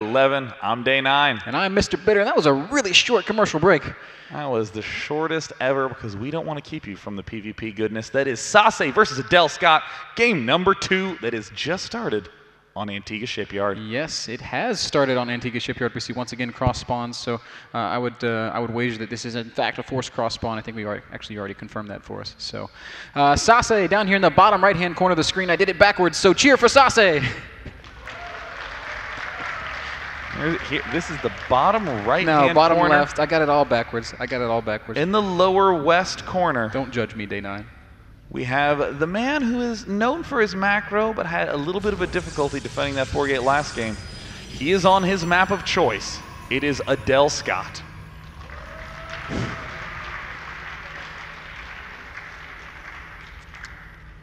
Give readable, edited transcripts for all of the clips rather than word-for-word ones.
11. I'm day 9. And I'm Mr. Bitter, and that was a really short commercial break. That was the shortest ever because we don't want to keep you from the PvP goodness. That is Sase versus Adelscott, game number 2 that has just started on Antigua Shipyard. Yes, it has started on Antigua Shipyard. We see once again cross spawns, so I would wager that this is in fact a forced cross spawn. I think we already confirmed that for us. So Sase down here in the bottom right hand corner of the screen. I did it backwards, so cheer for Sase. This is the bottom right hand corner. No, bottom corner. left. I got it all backwards. In the lower west corner. Don't judge me, day 9. We have the man who is known for his macro, but had a little bit of a difficulty defending that 4-gate last game. He is on his map of choice. It is Adelscott.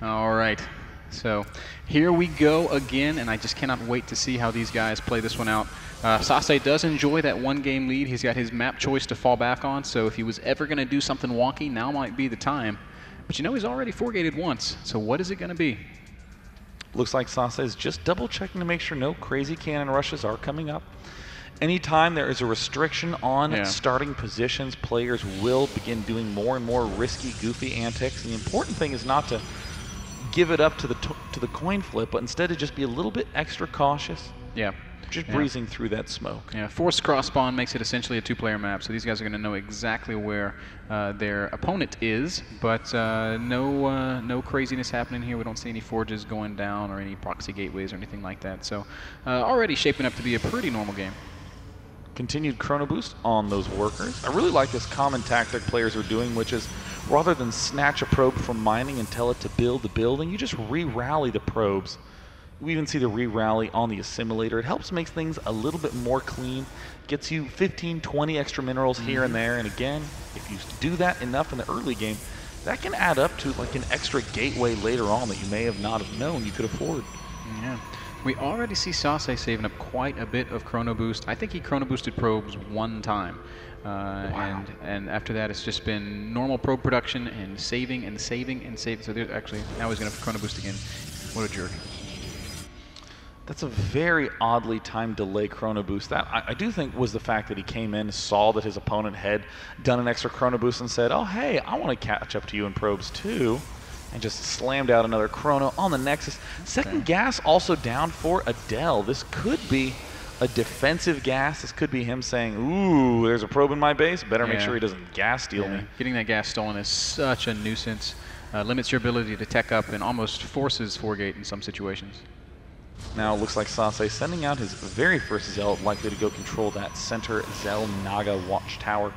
All right, so here we go again, and I just cannot wait to see how these guys play this one out. Sase does enjoy that 1-game lead. He's got his map choice to fall back on, so if he was ever going to do something wonky, now might be the time. But you know he's already 4-gated once, so what is it going to be? Looks like Sase is just double-checking to make sure no crazy cannon rushes are coming up. Anytime there is a restriction on starting positions, players will begin doing more and more risky, goofy antics. And the important thing is not to give it up to the coin flip, but instead to just be a little bit extra cautious. Yeah. Just breezing through that smoke. Yeah, forced cross spawn makes it essentially a 2-player map, so these guys are going to know exactly where their opponent is, but no craziness happening here. We don't see any forges going down or any proxy gateways or anything like that, so already shaping up to be a pretty normal game. Continued chrono boost on those workers. I really like this common tactic players are doing, which is rather than snatch a probe from mining and tell it to build the building, you just re-rally the probes. We even see the re-rally on the assimilator. It helps make things a little bit more clean, gets you 15, 20 extra minerals here and there, and again, if you do that enough in the early game, that can add up to like an extra gateway later on that you may have not have known you could afford. Yeah. We already see Sase saving up quite a bit of chrono boost. I think he chrono boosted probes 1 time. Wow. And after that, it's just been normal probe production and saving and saving and saving. So there's actually, now he's going to chrono boost again. What a jerk. That's a very oddly timed delay chrono boost. That I do think was the fact that he came in, saw that his opponent had done an extra chrono boost and said, oh hey, I want to catch up to you in probes too, and just slammed out another chrono on the Nexus. Second gas also down for Adel. This could be a defensive gas. This could be him saying, ooh, there's a probe in my base, better make sure he doesn't gas steal me. Getting that gas stolen is such a nuisance. Limits your ability to tech up and almost forces 4-gate in some situations. Now it looks like Sase sending out his very first Zell, likely to go control that center Zell Naga watchtower.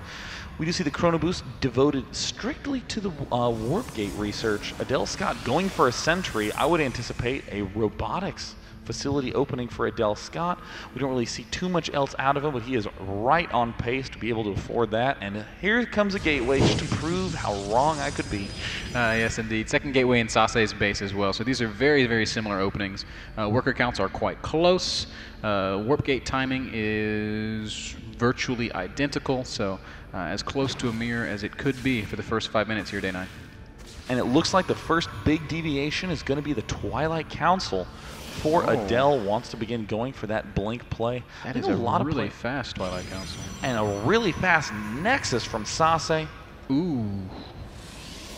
We do see the chrono boost devoted strictly to the warp gate research. Adelscott going for a sentry. I would anticipate a robotics facility opening for Adelscott. We don't really see too much else out of him, but he is right on pace to be able to afford that. And here comes a gateway just to prove how wrong I could be. Yes, indeed. Second gateway in Sase's base as well. So these are very, very similar openings. Worker counts are quite close. Warp gate timing is virtually identical, so as close to a mirror as it could be for the first 5 minutes here, day 9. And it looks like the first big deviation is going to be the Twilight Council. Adel wants to begin going for that blink play. That is a lot really fast Twilight Council. And a really fast Nexus from Sase. Ooh.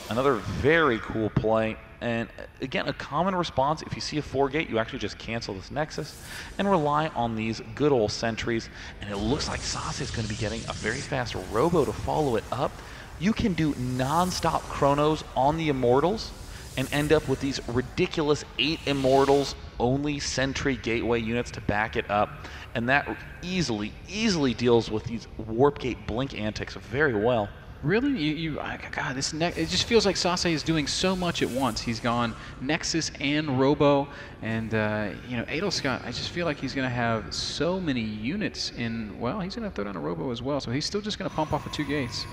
Another very cool play. And again, a common response, if you see a 4-gate, you actually just cancel this Nexus and rely on these good old sentries. And it looks like Sase is going to be getting a very fast Robo to follow it up. You can do non-stop chronos on the Immortals and end up with these ridiculous 8 Immortals, only Sentry Gateway units to back it up. And that easily deals with these Warp Gate blink antics very well. Really? God, it just feels like Sase is doing so much at once. He's gone Nexus and Robo, and you know, Adelscott, I just feel like he's going to have so many units in, well, he's going to throw down a Robo as well, so he's still just going to pump off of 2 gates.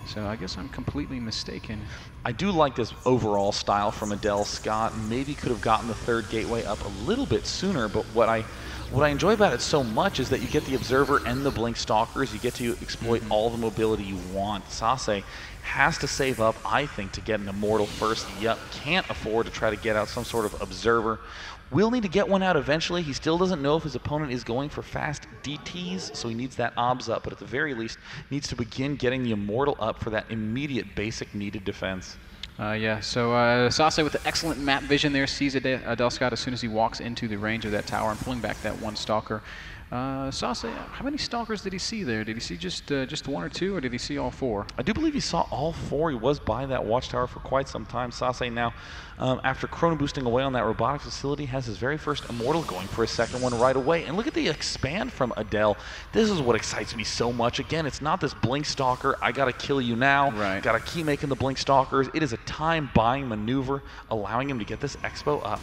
So I guess I'm completely mistaken. I do like this overall style from Adelscott. Maybe could have gotten the 3rd gateway up a little bit sooner, but what I enjoy about it so much is that you get the Observer and the Blink Stalkers. You get to exploit all the mobility you want. Sase has to save up, I think, to get an Immortal first. Yep, can't afford to try to get out some sort of Observer. Will need to get one out eventually. He still doesn't know if his opponent is going for fast DTs, so he needs that obs up, but at the very least needs to begin getting the Immortal up for that immediate basic needed defense. Yeah, so Sase with the excellent map vision there sees Adelscott as soon as he walks into the range of that tower and pulling back that one Stalker. Sase, how many Stalkers did he see there? Did he see just one or two, or did he see all four? I do believe he saw all four. He was by that watchtower for quite some time. Sase now, after chrono boosting away on that robotics facility, has his very first Immortal, going for his second one right away. And look at the expand from Adel. This is what excites me so much. Again, it's not this Blink Stalker, I gotta kill you now. Right. Gotta keep making the Blink Stalkers. It is a time-buying maneuver, allowing him to get this Expo up.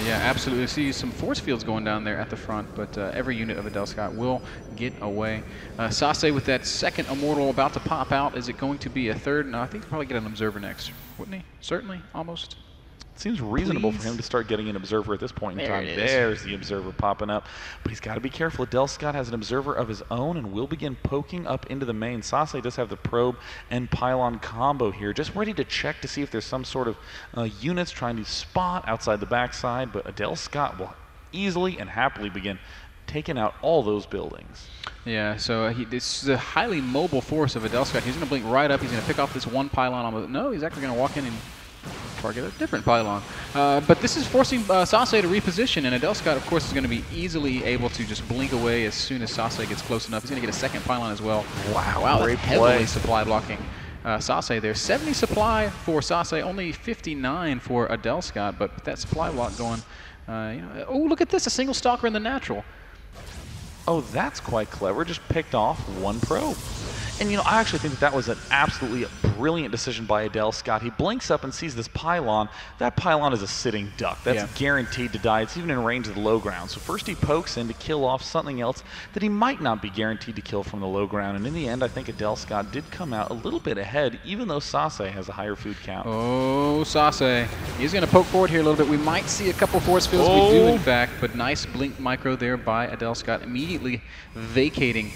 Yeah, absolutely. See some force fields going down there at the front, but every unit of Adelscott will get away. Sase with that second Immortal about to pop out. Is it going to be a third? No, I think he'll probably get an Observer next, wouldn't he? Certainly, almost. Seems reasonable for him to start getting an Observer at this point in time. There's the Observer popping up. But he's got to be careful. Adelscott has an Observer of his own and will begin poking up into the main. Sase does have the Probe and Pylon combo here, just ready to check to see if there's some sort of units trying to spot outside the backside. But Adelscott will easily and happily begin taking out all those buildings. Yeah, so this is a highly mobile force of Adelscott. He's going to blink right up. He's going to pick off this one pylon. No, he's actually going to walk in and target a different pylon. But this is forcing Sase to reposition, and Adelscott, of course, is going to be easily able to just blink away as soon as Sase gets close enough. He's going to get a second pylon as well. Wow, great that's heavily supply blocking Sase there. 70 supply for Sase, only 59 for Adelscott, but with that supply block going, oh, look at this, a single Stalker in the natural. Oh, that's quite clever. Just picked off one probe. And, I actually think that was an absolutely brilliant decision by Adelscott. He blinks up and sees this pylon. That pylon is a sitting duck. That's guaranteed to die. It's even in range of the low ground. So first he pokes in to kill off something else that he might not be guaranteed to kill from the low ground. And in the end, I think Adelscott did come out a little bit ahead, even though Sase has a higher food count. Oh, Sase. He's going to poke forward here a little bit. We might see a couple force fields. We do, in fact. But nice blink micro there by Adelscott, immediately vacating.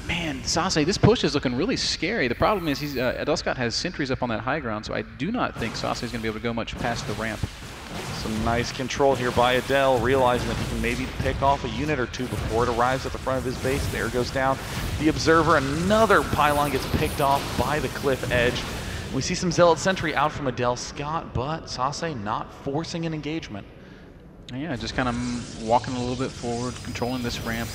Man, Sase, this push is looking really scary. The problem is Adelscott has sentries up on that high ground, so I do not think Sase is going to be able to go much past the ramp. Some nice control here by Adel, realizing that he can maybe pick off a unit or two before it arrives at the front of his base. There goes down the Observer. Another pylon gets picked off by the cliff edge. We see some Zealot Sentry out from Adelscott, but Sase not forcing an engagement. Yeah, just kind of walking a little bit forward, controlling this ramp.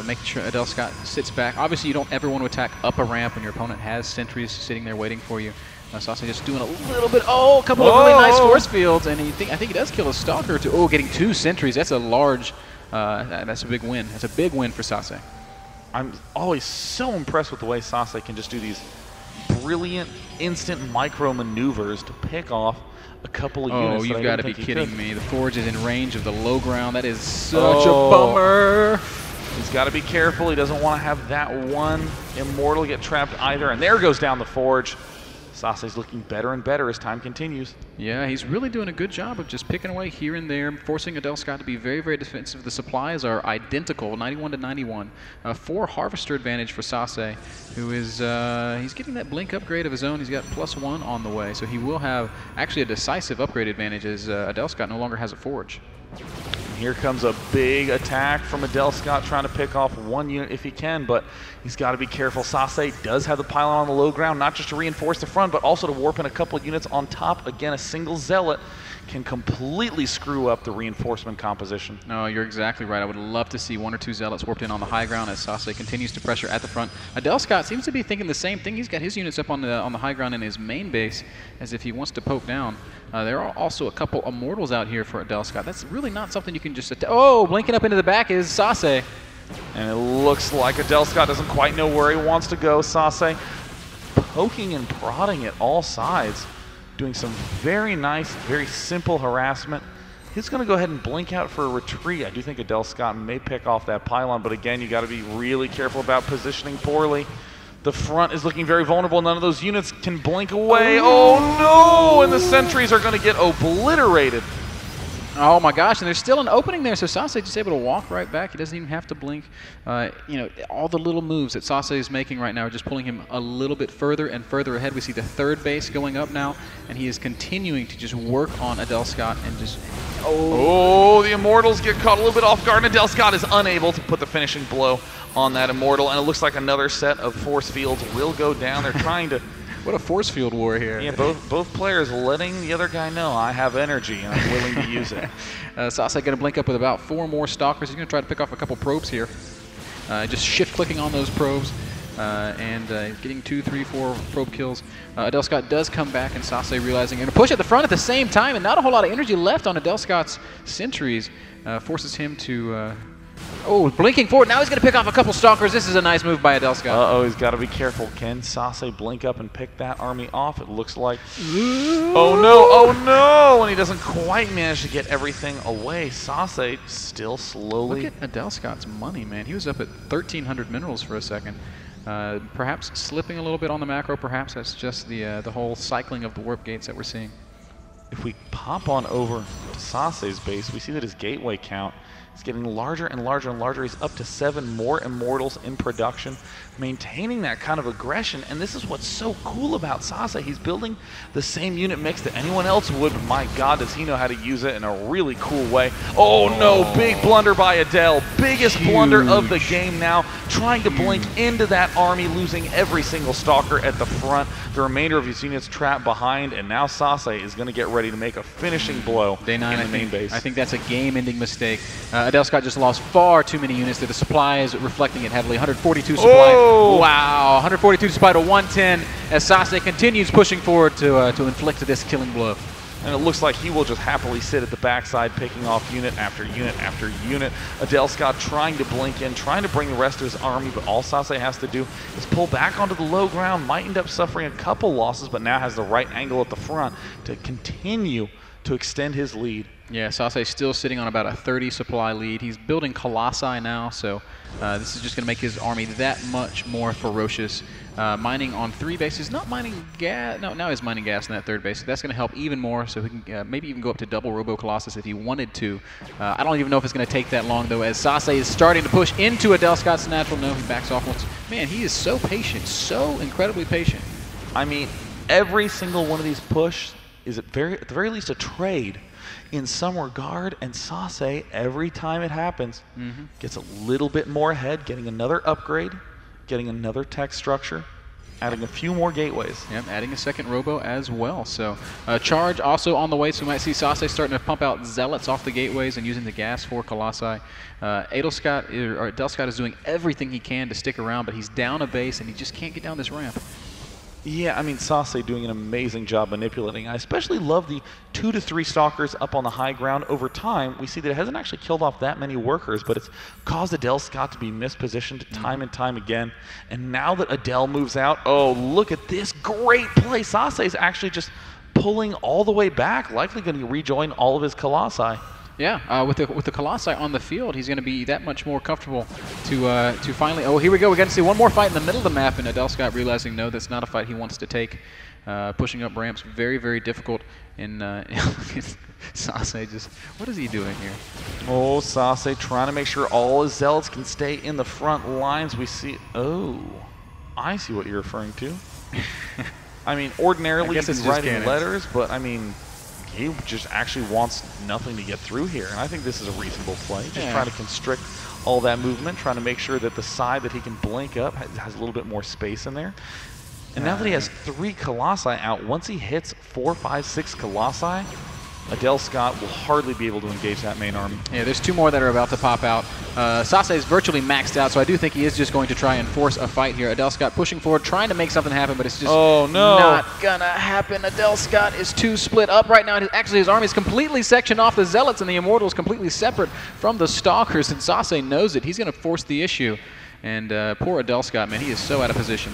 Making sure Adelscott sits back. Obviously, you don't ever want to attack up a ramp when your opponent has sentries sitting there waiting for you. Sase just doing a little bit. Oh, a couple of really nice force fields, and I think he does kill a Stalker too. Oh, getting two sentries. That's a large. That's a big win. That's a big win for Sase. I'm always so impressed with the way Sase can just do these brilliant instant micro maneuvers to pick off a couple of units. Oh, you've got to be kidding me. The Forge is in range of the low ground. That is such a bummer. He's got to be careful. He doesn't want to have that one Immortal get trapped either. And there goes down the Forge. Sase's looking better and better as time continues. Yeah, he's really doing a good job of just picking away here and there, forcing Adelscott to be very, very defensive. The supplies are identical, 91 to 91. 4 Harvester advantage for Sase, who is he's getting that blink upgrade of his own. He's got +1 on the way, so he will have actually a decisive upgrade advantage as Adelscott no longer has a Forge. And here comes a big attack from Adelscott, trying to pick off one unit if he can, but he's got to be careful. Sase does have the pylon on the low ground, not just to reinforce the front, but also to warp in a couple of units on top. Again, a single Zealot can completely screw up the reinforcement composition. No, you're exactly right. I would love to see 1 or 2 Zealots warped in on the high ground as Sase continues to pressure at the front. Adelscott seems to be thinking the same thing. He's got his units up on the high ground in his main base as if he wants to poke down. There are also a couple Immortals out here for Adelscott. That's really not something you can just attack. Oh, blinking up into the back is Sase. And it looks like Adelscott doesn't quite know where he wants to go. Sase poking and prodding at all sides, doing some very nice, very simple harassment. He's going to go ahead and blink out for a retreat. I do think Adelscott may pick off that pylon, but again, you got to be really careful about positioning poorly. The front is looking very vulnerable. None of those units can blink away. Oh no! And the sentries are going to get obliterated. Oh my gosh, and there's still an opening there, so Sase just able to walk right back. He doesn't even have to blink. You know, all the little moves that Sase is making right now are just pulling him a little bit further and further ahead. We see the third base going up now, and he is continuing to just work on Adelscott and just... Oh, the Immortals get caught a little bit off guard, and Adelscott is unable to put the finishing blow on that Immortal, and it looks like another set of force fields will go down. They're trying to... What a force field war here. Yeah, both players letting the other guy know, I have energy and I'm willing to use it. Sase going to blink up with about 4 more Stalkers. He's going to try to pick off a couple probes here. Just shift-clicking on those probes and getting 2, 3, 4 probe kills. Adelscott does come back, and Sase realizing and push at the front at the same time, and not a whole lot of energy left on Adelscott's sentries. Forces him to... Oh, blinking forward. Now he's going to pick off a couple Stalkers. This is a nice move by Adelscott. Uh-oh, he's got to be careful. Can Sase blink up and pick that army off? It looks like... Oh, no. Oh, no. And he doesn't quite manage to get everything away. Sase still slowly... Look at Adelscott's money, man. He was up at 1,300 minerals for a second. Perhaps slipping a little bit on the macro. Perhaps that's just the whole cycling of the warp gates that we're seeing. If we pop on over to Sase's base, we see that his gateway count is getting larger and larger and larger. He's up to 7 more Immortals in production, maintaining that kind of aggression. And this is what's so cool about Sase. He's building the same unit mix that anyone else would, but my God, does he know how to use it in a really cool way. Oh no, big blunder by Adel. Biggest blunder of the game now, trying to blink into that army, losing every single Stalker at the front. The remainder of his units trapped behind, and now Sase is going to get ready to make a finishing blow in the main base. I think that's a game-ending mistake. Adelscott just lost far too many units. The supply is reflecting it heavily. 142 supply. Oh! Wow, 142 supply to 110 as Sase continues pushing forward to inflict this killing blow. And it looks like he will just happily sit at the backside, picking off unit after unit after unit. Adelscott trying to blink in, trying to bring the rest of his army, but all Sase has to do is pull back onto the low ground. Might end up suffering a couple losses, but now has the right angle at the front to continue to extend his lead. Yeah, Sase still sitting on about a 30 supply lead. He's building Colossi now, so this is just going to make his army that much more ferocious. Mining on 3 bases, not mining gas. No, now he's mining gas in that 3rd base. That's going to help even more, so he can maybe even go up to double Robo Colossus if he wanted to. I don't even know if it's going to take that long, though, as Sase is starting to push into Adelscott's natural. No, he backs off once. Man, he is so patient, so incredibly patient. I mean, every single one of these push is at the very least a trade in some regard, and Sase, every time it happens, gets a little bit more ahead, getting another upgrade, getting another tech structure, adding a few more gateways. Yep, adding a second Robo as well. So charge also on the way, so we might see Sase starting to pump out Zealots off the gateways and using the gas for Colossi. Adelscott is doing everything he can to stick around, but he's down a base and he just can't get down this ramp. Yeah, I mean, Sase doing an amazing job manipulating. I especially love the 2 to 3 Stalkers up on the high ground. Over time, we see that it hasn't actually killed off that many workers, but it's caused Adelscott to be mispositioned time and time again. And now that Adel moves out, oh, look at this great play. Sase is actually just pulling all the way back, likely going to rejoin all of his Colossi. Yeah, with the Colossi on the field, he's going to be that much more comfortable to finally... Oh, here we go. We're going to see one more fight in the middle of the map, and Adelscott realizing, no, that's not a fight he wants to take. Pushing up ramps, very, very difficult. And Sase just... What is he doing here? Oh, Sase trying to make sure all his Zealots can stay in the front lines. We see... Oh, I see what you're referring to. I mean, ordinarily he's writing letters, but I mean... He just actually wants nothing to get through here, and I think this is a reasonable play. Just trying to constrict all that movement, trying to make sure that the side that he can blink up has a little bit more space in there. And now that he has 3 Colossi out, once he hits 4, 5, 6 Colossi, Adelscott will hardly be able to engage that main army. Yeah, there's 2 more that are about to pop out. Sase is virtually maxed out, so I do think he is just going to try and force a fight here. Adelscott pushing forward, trying to make something happen, but it's just not gonna happen. Adelscott is too split up right now. Actually, his army is completely sectioned off. The Zealots and the Immortals completely separate from the Stalkers, and Sase knows it. He's gonna force the issue. And poor Adelscott, man, he is so out of position.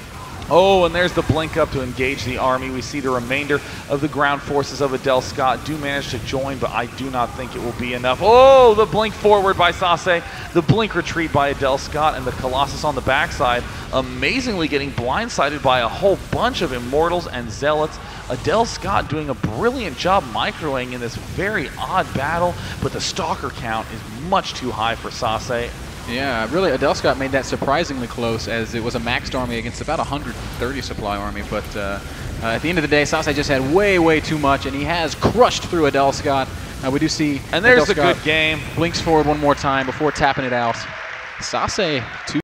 Oh, and there's the blink up to engage the army. We see the remainder of the ground forces of Adelscott do manage to join, but I do not think it will be enough. Oh, the blink forward by Sase, the blink retreat by Adelscott, and the Colossus on the backside, amazingly getting blindsided by a whole bunch of Immortals and Zealots. Adelscott doing a brilliant job microing in this very odd battle, but the Stalker count is much too high for Sase. Yeah, really, Adelscott made that surprisingly close, as it was a maxed army against about 130 supply army. But at the end of the day, Sase just had way too much, and he has crushed through Adelscott. We do see and there's Adelscott a good game. Blinks forward one more time before tapping it out. Sase,